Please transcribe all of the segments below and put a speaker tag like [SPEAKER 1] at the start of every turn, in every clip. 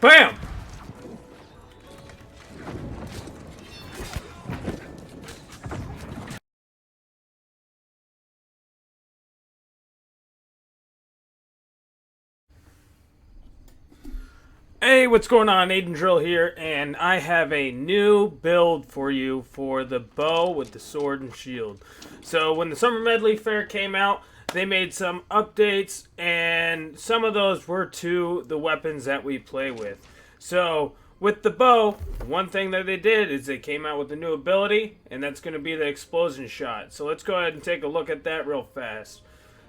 [SPEAKER 1] Bam! Hey, what's going on? Aiden Drill here, and I have a new build for you for the bow with the sword and shield. So when the Summer Medley Fair came out, they made some updates, and some of those were to the weapons that we play with. So with the bow, one thing that they did is they came out with a new ability, and that's going to be the explosion shot. So let's go ahead and take a look at that real fast.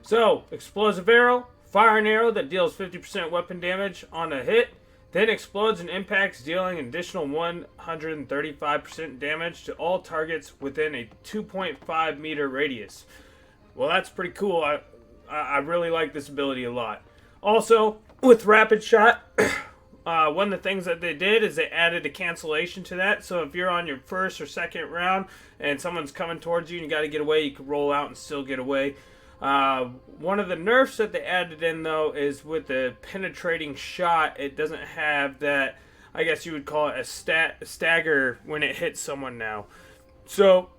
[SPEAKER 1] So, explosive arrow, fire an arrow that deals 50% weapon damage on a hit. Then explodes and impacts, dealing an additional 135% damage to all targets within a 2.5 meter radius. Well, that's pretty cool. I really like this ability a lot. Also, with rapid shot, one of the things that they did is they added a cancellation to that. So if you're on your first or second round and someone's coming towards you and you got to get away, you can roll out and still get away. One of the nerfs that they added in, though, is with the penetrating shot, it doesn't have that, I guess you would call it a stagger when it hits someone now. So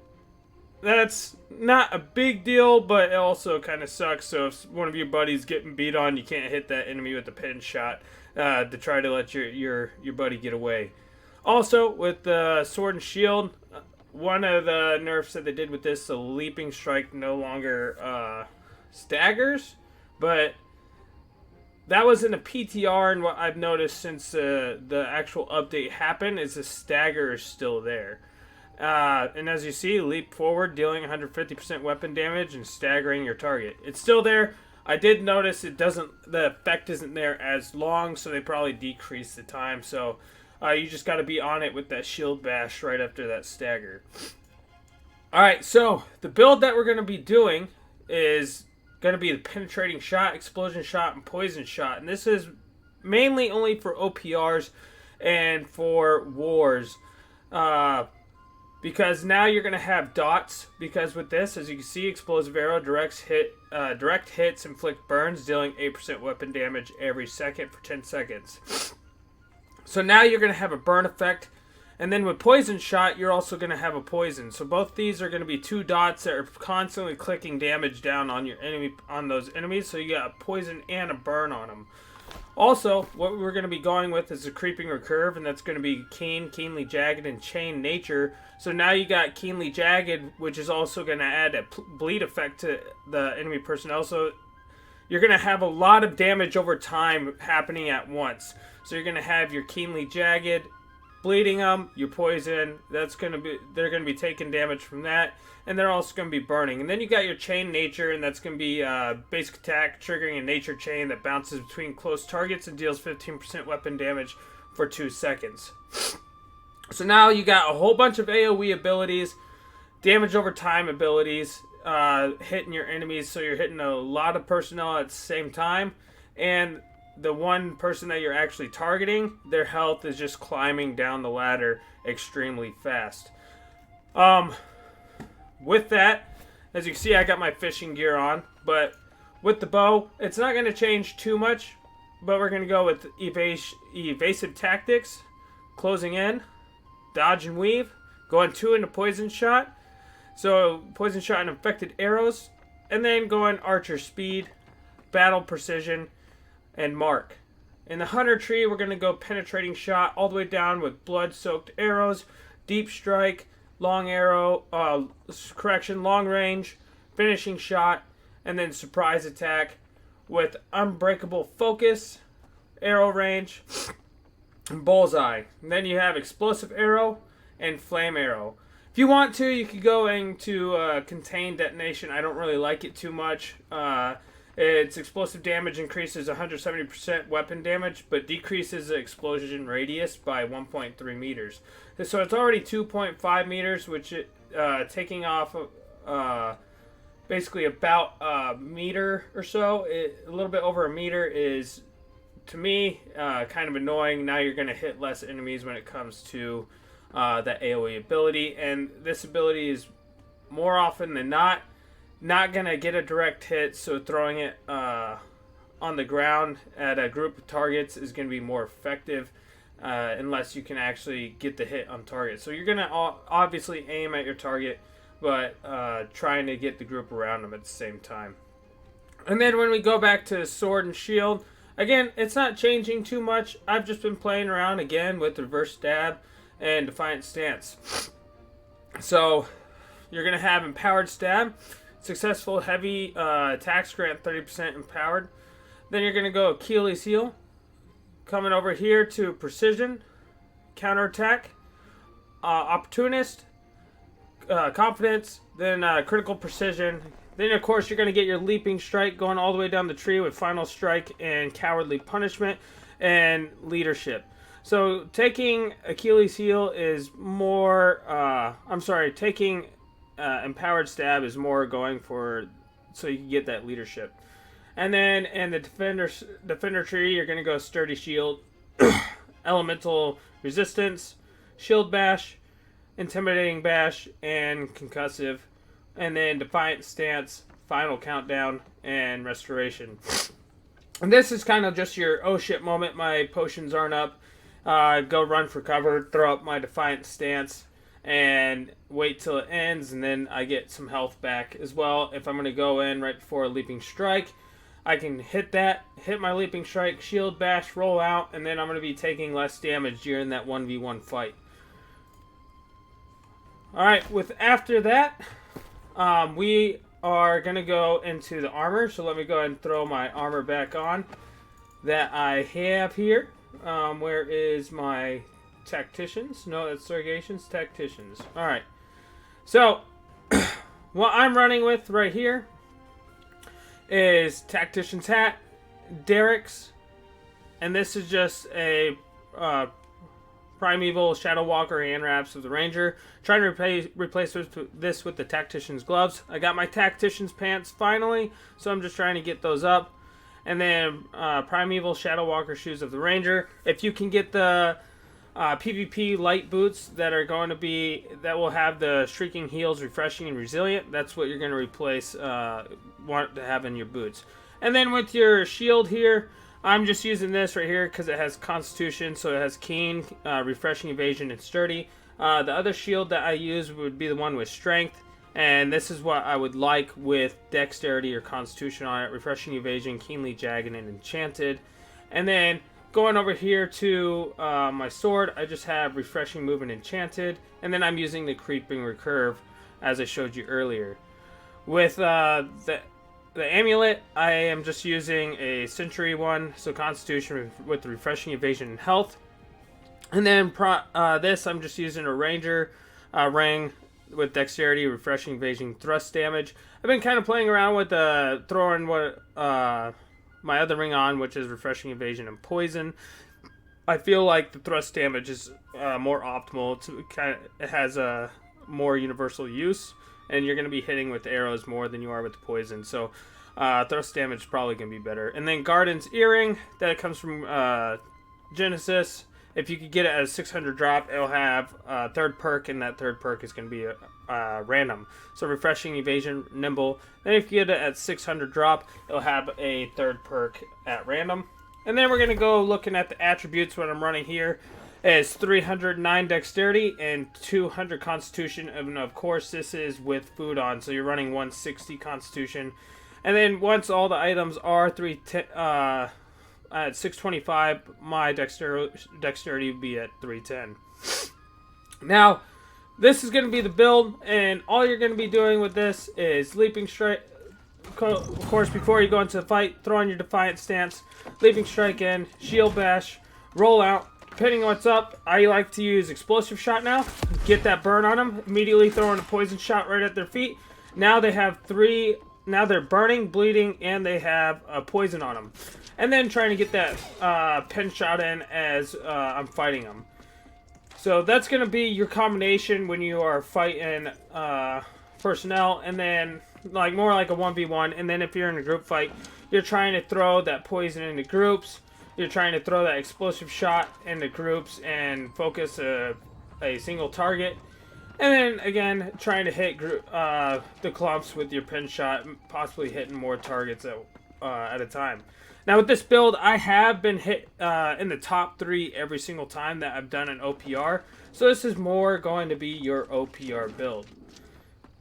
[SPEAKER 1] that's not a big deal, but it also kind of sucks. So if one of your buddies getting beat on, you can't hit that enemy with the pin shot to try to let your buddy get away. Also, with the sword and shield, one of the nerfs that they did with this, the leaping strike no longer staggers, but that was in a PTR, and what I've noticed since the actual update happened is the stagger is still there. And as you see, leap forward, dealing 150% weapon damage and staggering your target. It's still there. I did notice the effect isn't there as long, so they probably decreased the time. So you just got to be on it with that shield bash right after that stagger. Alright, so the build that we're going to be doing is going to be the penetrating shot, explosion shot, and poison shot. And this is mainly only for OPRs and for wars. Because now you're going to have dots. Because with this, as you can see, explosive arrow direct hits inflict burns, dealing 8% weapon damage every second for 10 seconds. So now you're going to have a burn effect. And then with poison shot, you're also going to have a poison. So both these are going to be two dots that are constantly clicking damage down on your enemy, on those enemies. So you got a poison and a burn on them. Also, what we're going to be going with is a creeping recurve, and that's going to be keen, keenly jagged, and chain nature. So now you got keenly jagged, which is also going to add a bleed effect to the enemy personnel. So you're going to have a lot of damage over time happening at once. So you're going to have your keenly jagged, bleeding them, your poison. They're going to be taking damage from that, and they're also going to be burning. And then you got your chain nature, and that's going to be basic attack, triggering a nature chain that bounces between close targets and deals 15% weapon damage for 2 seconds. So now you got a whole bunch of AoE abilities, damage over time abilities, hitting your enemies, so you're hitting a lot of personnel at the same time, and the one person that you're actually targeting, their health is just climbing down the ladder extremely fast. With that, as you can see, I got my fishing gear on, but with the bow, it's not going to change too much, but we're going to go with evasive tactics, closing in, dodge and weave, going 2 into poison shot, so poison shot and infected arrows, and then going archer speed, battle precision, and mark. In the hunter tree, we're going to go penetrating shot all the way down with blood-soaked arrows, deep strike, long arrow, long range, finishing shot, and then surprise attack with unbreakable focus, arrow range, and bullseye. And then you have explosive arrow and flame arrow. If you want to, you could go into contained detonation. I don't really like it too much. Its explosive damage increases 170% weapon damage, but decreases the explosion radius by 1.3 meters. So it's already 2.5 meters, which taking off basically about a meter or so. A little bit over a meter is, to me, kind of annoying. Now you're going to hit less enemies when it comes to that AoE ability, and this ability is more often than not gonna get a direct hit, so throwing it on the ground at a group of targets is gonna be more effective. unless you can actually get the hit on target. So you're going to obviously aim at your target, but trying to get the group around them at the same time. And then when we go back to sword and shield, again, it's not changing too much. I've just been playing around again with reverse stab and defiant stance. So you're going to have empowered stab, successful heavy attacks grant 30% empowered. Then you're going to go Achilles heel, coming over here to precision, counterattack, opportunist, confidence, then critical precision. Then, of course, you're going to get your leaping strike going all the way down the tree with final strike and cowardly punishment and leadership. So taking Achilles heel is more, taking empowered stab is more going for, so you can get that leadership. And then in the defender tree, you're going to go sturdy shield, elemental resistance, shield bash, intimidating bash, and concussive. And then defiant stance, final countdown, and restoration. And this is kind of just your oh shit moment. My potions aren't up. Go run for cover, throw up my defiant stance, and wait till it ends, and then I get some health back as well. If I'm going to go in right before a leaping strike, I can hit my leaping strike, shield bash, roll out, and then I'm going to be taking less damage during that 1v1 fight. Alright, after that, we are going to go into the armor. So let me go ahead and throw my armor back on that I have here. Where is my tacticians? No, that's surrogations. Tacticians. Alright. So, what I'm running with right here is Tactician's Hat, Derek's, and this is just a Primeval Shadow Walker hand wraps of the Ranger. Trying to replace this with the Tactician's gloves. I got my Tactician's pants finally, so I'm just trying to get those up. And then Primeval Shadow Walker shoes of the Ranger. If you can get the PvP light boots that will have the Shrieking Heels, Refreshing, and Resilient, that's what you're going to replace, want to have in your boots. And then with your shield here, I'm just using this right here because it has Constitution, so it has Keen, Refreshing, Evasion, and Sturdy. The other shield that I use would be the one with Strength, and this is what I would like with Dexterity or Constitution on it. Refreshing, Evasion, Keenly Jagged, and Enchanted. And then going over here to my sword, I just have Refreshing, Move, and Enchanted, and then I'm using the Creeping Recurve as I showed you earlier. With the amulet, I am just using a Century one, so Constitution with the Refreshing, Evasion, and Health. And then this, I'm just using a Ranger ring with Dexterity, Refreshing, Evasion, Thrust damage. I've been kind of playing around with throwing my other ring on, which is Refreshing, Evasion, and Poison. I feel like the thrust damage is more optimal. It has a more universal use, and you're going to be hitting with arrows more than you are with the poison. So thrust damage is probably going to be better. And then Garden's Earring, that comes from Genesis. If you could get it at a 600 drop, it'll have a third perk, and that third perk is going to be random. So Refreshing, Evasion, Nimble. Then if you get it at 600 drop, it'll have a third perk at random. And then we're going to go looking at the attributes. What I'm running here is 309 Dexterity and 200 Constitution. And of course, this is with food on, so you're running 160 Constitution. And then once all the items are at 625, my dexterity would be at 310. Now, this is going to be the build, and all you're going to be doing with this is leaping strike. Of course, before you go into the fight, throw on your defiant stance, leaping strike in, shield bash, roll out. Depending on what's up, I like to use explosive shot now. Get that burn on them. Immediately throw in a poison shot right at their feet. Now they have three. Now they're burning, bleeding, and they have a poison on them. And then trying to get that pen shot in as I'm fighting them. So that's going to be your combination when you are fighting personnel. And then more like a 1v1. And then if you're in a group fight, you're trying to throw that poison into groups. You're trying to throw that explosive shot into groups and focus a single target. And then, again, trying to hit the clumps with your pin shot, possibly hitting more targets at a time. Now with this build, I have been hit in the top 3 every single time that I've done an OPR. So this is more going to be your OPR build.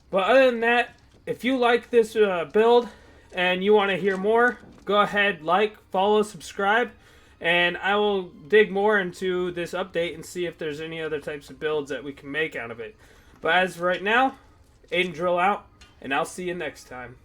[SPEAKER 1] But other than that, if you like this build and you want to hear more, go ahead, like, follow, subscribe, and I will dig more into this update and see if there's any other types of builds that we can make out of it. But as of right now, Aiden Drill out, and I'll see you next time.